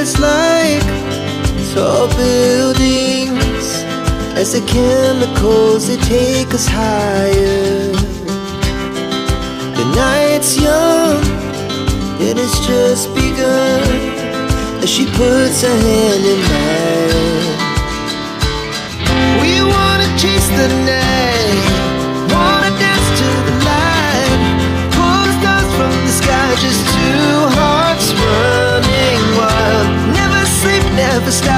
rise like tall buildings as the chemicals they take us higher. The night's young, it has just begun as she puts her hand in mine. We wanna chase the night, wanna dance to the light, pull the stars from the sky, just two hearts running wild. Never sleep, never stop.